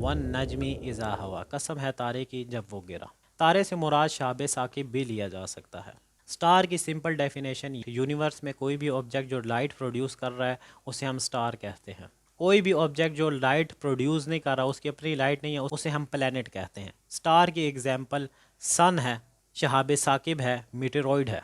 One Najmi इज़ा हवा, कसम है तारे की जब वो गिरा। तारे से मुराद शाब साकिब भी लिया जा सकता है। स्टार की सिंपल डेफिनेशन, यूनिवर्स में कोई भी ऑब्जेक्ट जो लाइट प्रोड्यूस कर रहा है उसे हम स्टार कहते हैं। कोई भी ऑब्जेक्ट जो लाइट प्रोड्यूस नहीं कर रहा, उसकी अपनी लाइट नहीं है, उसे हम प्लैनेट कहते हैं। स्टार की एग्जांपल सन है, शहाब साकिब है, मीटेरॉइड है,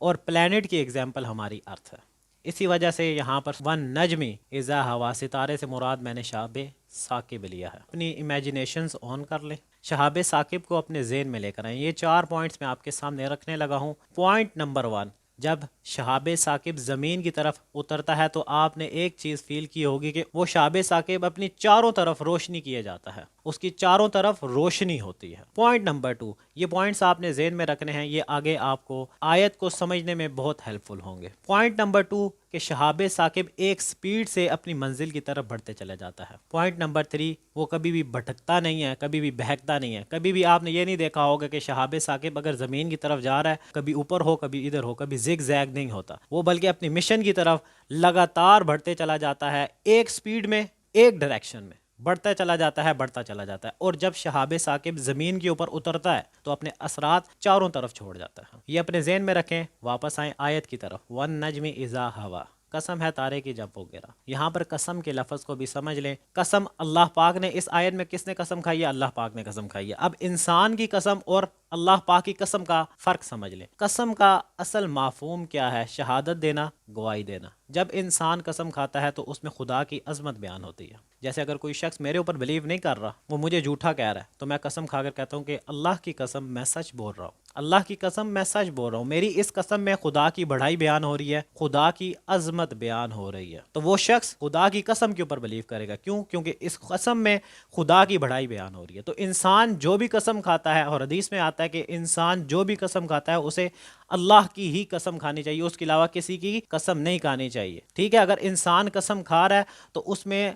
और प्लैनेट की एग्जांपल हमारी अर्थ है। इसी वजह से यहाँ पर वन नजमी इज़ा हवा, सितारे से मुराद मैंने शहाब साकिब लिया है। अपनी इमेजिनेशंस ऑन कर लें, शहाब साकिब को अपने ज़हन में लेकर आएँ। ये 4 पॉइंट्स मैं आपके सामने रखने लगा हूँ। पॉइंट नंबर 1, जब शहाब साकिब ज़मीन की तरफ उतरता है तो आपने एक चीज़ फील की होगी कि वो शहाब साकिब अपनी चारों तरफ रोशनी किए जाता है, उसकी चारों तरफ रोशनी होती है। पॉइंट नंबर 2, ये पॉइंट्स आपने ज़हन में रखने हैं, ये आगे आपको आयत को समझने में बहुत हेल्पफुल होंगे। पॉइंट नंबर 2 कि शहाब साकिब एक स्पीड से अपनी मंजिल की तरफ बढ़ते चला जाता है। पॉइंट नंबर 3, वो कभी भी भटकता नहीं है, कभी भी बहकता नहीं है। कभी भी आपने ये नहीं देखा होगा कि शहाब साकिब अगर ज़मीन की तरफ जा रहा है, कभी ऊपर हो कभी इधर हो, कभी जिग जैग नहीं होता वो, बल्कि अपनी मिशन की तरफ लगातार बढ़ते चला जाता है, एक स्पीड में, एक डायरेक्शन में बढ़ता चला जाता है, बढ़ता चला जाता है। और जब शहाब साकिब ज़मीन के ऊपर उतरता है तो अपने असरात चारों तरफ छोड़ जाता है। ये अपने ज़हन में रखें। वापस आएँ आयत की तरफ, वन नजमी इज़ा हवा, कसम है तारे की जब वो गिरा। यहाँ पर कसम के लफ्ज़ को भी समझ लें। कसम अल्लाह पाक ने, इस आयत में किसने कसम खाई है? अल्लाह पाक ने कसम खाई है। अब इंसान की कसम और अल्लाह पाक की कसम का फ़र्क समझ लें। कसम का असल माफूम क्या है? शहादत देना, गवाही देना। जब इंसान कसम खाता है तो उसमें खुदा की अजमत बयान होती है। जैसे अगर कोई शख्स मेरे ऊपर बिलीव नहीं कर रहा, वो मुझे झूठा कह रहा है, तो मैं कसम खाकर कहता हूँ कि अल्लाह की कसम मैं सच बोल रहा हूँ, अल्लाह की कसम मैं सच बोल रहा हूँ, मेरी इस कसम में खुदा की बढ़ाई बयान हो रही है, खुदा की अजमत बयान हो रही है। तो वो शख्स खुदा की कसम के ऊपर बिलीव करेगा। क्यों? क्योंकि इस कसम में खुदा की बढ़ाई बयान हो रही है। तो इंसान जो भी कसम खाता है, और हदीस में आता है कि इंसान जो भी कसम खाता है उसे अल्लाह की ही कसम खानी चाहिए, उसके अलावा किसी की कसम नहीं खानी चाहिए। ठीक है, अगर इंसान कसम खा रहा है तो उसमें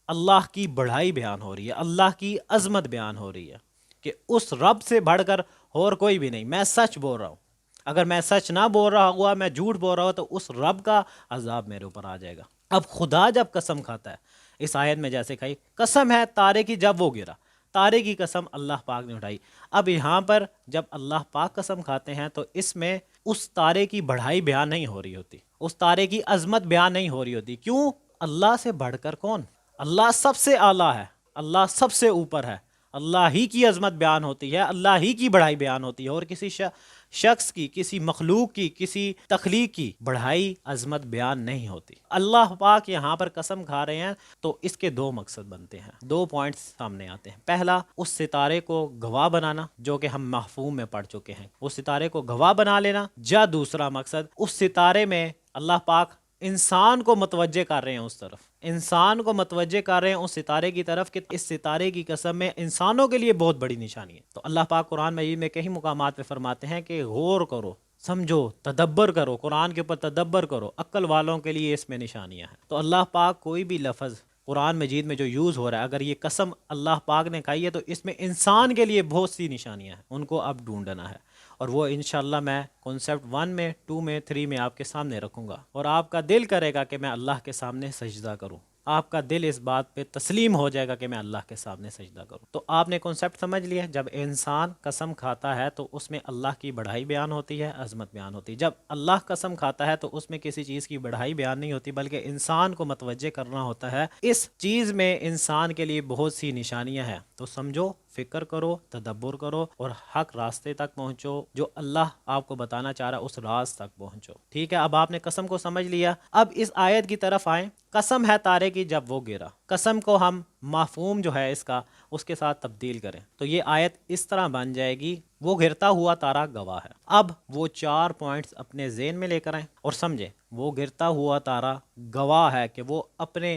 अल्लाह की बढ़ाई बयान हो रही है, अल्लाह की अजमत बयान हो रही है कि उस रब से बढ़कर और कोई भी नहीं, मैं सच बोल रहा हूँ। अगर मैं सच ना बोल रहा हुआ, मैं झूठ बोल रहा हूँ, तो उस रब का अजाब मेरे ऊपर आ जाएगा। अब खुदा जब कसम खाता है, इस आयत में जैसे कही, कसम है तारे की जब वो गिरा, तारे की कसम अल्लाह पाक ने उठाई। अब यहाँ पर जब अल्लाह पाक कसम खाते हैं तो इसमें उस तारे की बढ़ाई बयान नहीं हो रही होती, उस तारे की अजमत बयान नहीं हो रही होती। क्यों? अल्लाह से बढ़कर कौन? अल्लाह सबसे आला है, अल्लाह सबसे ऊपर है, अल्लाह ही की अजमत बयान होती है, अल्लाह ही की बढ़ाई बयान होती है। और किसी शख्स की, किसी मखलूक की, किसी तख्लीक की बढ़ाई अजमत बयान नहीं होती। अल्लाह पाक यहाँ पर कसम खा रहे हैं तो इसके 2 मकसद बनते हैं, 2 पॉइंट्स सामने आते हैं। पहला, उस सितारे को गवाह बनाना, जो कि हम महफूम में पढ़ चुके हैं, उस सितारे को गवाह बना लेना। या दूसरा मकसद, उस सितारे में अल्लाह पाक इंसान को मतवज्जे कर रहे हैं, उस तरफ इंसान को मतवज्जे कर रहे हैं उस सितारे की तरफ कि इस सितारे की कसम में इंसानों के लिए बहुत बड़ी निशानी है। तो अल्लाह पाक कुरान मजीद में कई मुकामात पे फरमाते हैं कि गौर करो, समझो, तदब्बर करो, कुरान के ऊपर तदब्बर करो, अक्ल वालों के लिए इसमें निशानियां हैं। तो अल्लाह पाक कोई भी लफ्ज़ कुरान मजीद में जो यूज़ हो रहा है, अगर ये कसम अल्लाह पाक ने खाई है तो इसमें इंसान के लिए बहुत सी निशानियां हैं, उनको अब ढूंढना है। और वो इंशाल्लाह मैं कॉन्सेप्ट 1 में, 2 में, 3 में आपके सामने रखूँगा। और आपका दिल करेगा कि मैं अल्लाह के सामने सजदा करूँ, आपका दिल इस बात पे तस्लीम हो जाएगा कि मैं अल्लाह के सामने सजदा करूँ। तो आपने कॉन्सेप्ट समझ लिया। जब इंसान कसम खाता है तो उसमें अल्लाह की बढ़ाई बयान होती है, अजमत बयान होती है। जब अल्लाह कसम खाता है तो उसमें किसी चीज़ की बढ़ाई बयान नहीं होती, बल्कि इंसान को मतवज्जे करना होता है। इस चीज़ में इंसान के लिए बहुत सी निशानियाँ हैं। तो समझो, फिक्र करो, तदब्बर करो और हक रास्ते तक पहुंचो, जो अल्लाह आपको बताना चाह रहा है उस राज तक पहुंचो। ठीक है, अब आपने कसम को समझ लिया। अब इस आयत की तरफ आए। कसम है तारे की जब वो गिरा, कसम को हम माफूम जो है इसका उसके साथ तब्दील करें तो ये आयत इस तरह बन जाएगी, वो गिरता हुआ तारा गवाह है। अब वो 4 पॉइंट्स अपने ज़हन में लेकर आए और समझे, वो गिरता हुआ तारा गवाह है कि वो अपने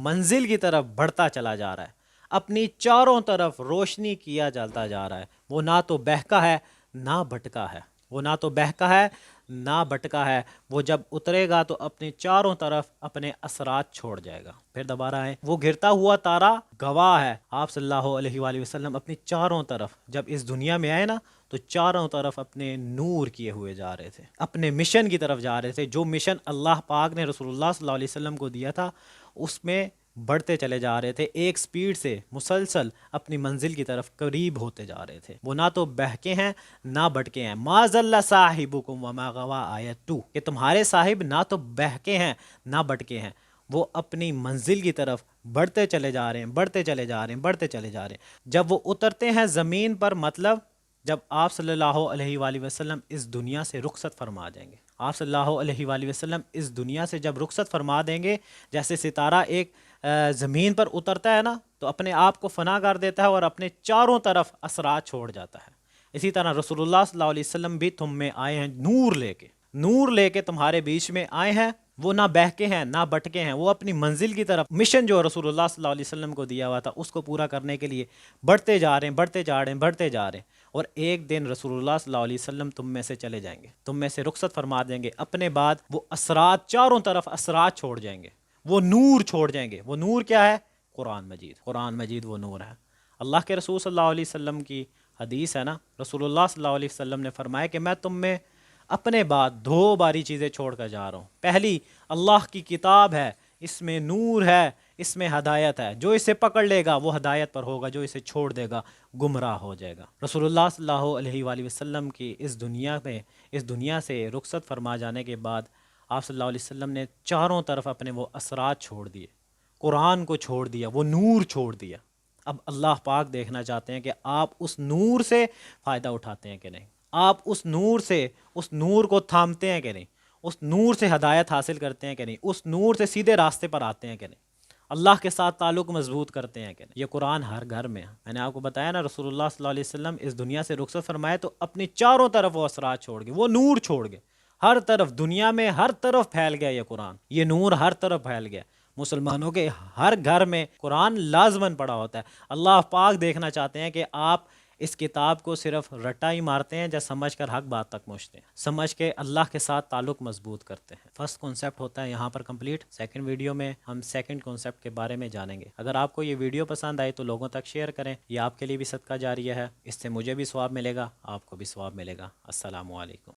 मंजिल की तरफ बढ़ता चला जा रहा है, अपनी चारों तरफ रोशनी किया चलता जा रहा है। वो ना तो बहका है ना भटका है, वो ना तो बहका है ना भटका है। वो जब उतरेगा तो अपने चारों तरफ अपने असरात छोड़ जाएगा। फिर दोबारा है, वो गिरता हुआ तारा गवाह है। आप सल्लल्लाहु अलैहि वसल्लम अपनी चारों तरफ जब इस दुनिया में आए ना तो चारों तरफ अपने नूर किए हुए जा रहे थे, अपने मिशन की तरफ जा रहे थे। जो मिशन अल्लाह पाक ने रसूलुल्लाह सल्लल्लाहु अलैहि वसल्लम को दिया था उसमें بڑھتے چلے جا رہے تھے، ایک سپیڈ سے مسلسل اپنی منزل کی طرف قریب ہوتے جا رہے تھے۔ وہ نہ تو بہکے ہیں نہ بٹکے ہیں۔ ما ضل صاحبکم وما غوا آیت 2 کہ تمہارے صاحب نہ تو بہکے ہیں نہ بٹکے ہیں، وہ اپنی منزل کی طرف بڑھتے چلے جا رہے ہیں، بڑھتے چلے جا رہے ہیں، بڑھتے چلے جا رہے ہیں۔ جب وہ اترتے ہیں زمین پر، مطلب جب آپ صلی اللہ علیہ وآلہ وسلم اس دنیا سے رخصت فرما جائیں گے، آپ صلی اللہ علیہ وآلہ وسلم اس دنیا سے جب رخصت فرما دیں گے، جیسے ستارہ ایک زمین پر اترتا ہے نا تو اپنے آپ کو فنا کر دیتا ہے اور اپنے چاروں طرف اثرات چھوڑ جاتا ہے، اسی طرح رسول اللہ صلی اللہ علیہ وسلم بھی تم میں آئے ہیں نور لے کے تمہارے بیچ میں آئے ہیں۔ وہ نہ بہکے ہیں نہ بٹکے ہیں، وہ اپنی منزل کی طرف، مشن جو رسول اللہ صلی اللہ علیہ وسلم کو دیا ہوا تھا اس کو پورا کرنے کے لیے بڑھتے جا رہے ہیں، بڑھتے جا رہے ہیں، بڑھتے جا رہے ہیں۔ اور ایک دن رسول اللہ صلی اللہ علیہ وسلم تم میں سے چلے جائیں گے، تم میں سے رخصت فرما دیں گے، اپنے بعد وہ اثرات، چاروں طرف اثرات چھوڑ جائیں گے، وہ نور چھوڑ جائیں گے۔ وہ نور کیا ہے؟ قرآن مجید وہ نور ہے۔ اللہ کے رسول صلی اللہ علیہ وسلم کی حدیث ہے نا، رسول اللہ صلی اللہ علیہ وسلم نے فرمایا کہ میں تم میں اپنے بعد 2 باری چیزیں چھوڑ کر جا رہا ہوں۔ پہلی اللہ کی کتاب ہے، اس میں نور ہے، اس میں ہدایت ہے، جو اسے پکڑ لے گا وہ ہدایت پر ہوگا، جو اسے چھوڑ دے گا گمراہ ہو جائے گا۔ رسول اللہ صلی اللہ علیہ وآلہ وسلم کی اس دنیا سے رخصت فرما جانے کے بعد آپ صلی اللہ علیہ وسلم نے چاروں طرف اپنے وہ اثرات چھوڑ دیے، قرآن کو چھوڑ دیا، وہ نور چھوڑ دیا۔ اب اللہ پاک دیکھنا چاہتے ہیں کہ آپ اس نور سے فائدہ اٹھاتے ہیں کہ نہیں، آپ اس نور کو تھامتے ہیں کہ نہیں، اس نور سے ہدایت حاصل کرتے ہیں کہ نہیں، اس نور سے سیدھے راستے پر آتے ہیں کہ نہیں، اللہ کے ساتھ تعلق مضبوط کرتے ہیں کہ نہیں۔ یہ قرآن ہر گھر میں ہے۔ میں نے آپ کو بتایا نا، رسول اللہ صلی اللہ علیہ وسلم اس دنیا سے رخصت فرمائے تو اپنی چاروں طرف وہ اثرات چھوڑ گئے، وہ نور چھوڑ گئے، ہر طرف، دنیا میں ہر طرف پھیل گیا یہ قرآن، یہ نور ہر طرف پھیل گیا۔ مسلمانوں کے ہر گھر میں قرآن لازماً پڑھا ہوتا ہے۔ اللہ پاک دیکھنا چاہتے ہیں کہ آپ اس کتاب کو صرف رٹا ہی مارتے ہیں یا سمجھ کر حق بات تک پہنچتے ہیں، سمجھ کے اللہ کے ساتھ تعلق مضبوط کرتے ہیں۔ فرسٹ کانسیپٹ ہوتا ہے یہاں پر کمپلیٹ۔ سیکنڈ ویڈیو میں ہم سیکنڈ کانسیپٹ کے بارے میں جانیں گے۔ اگر آپ کو یہ ویڈیو پسند آئے تو لوگوں تک شیئر کریں، یہ آپ کے لیے بھی صدقہ جاریہ ہے، اس سے مجھے بھی ثواب ملے گا، آپ کو بھی ثواب ملے گا۔ السلام علیکم۔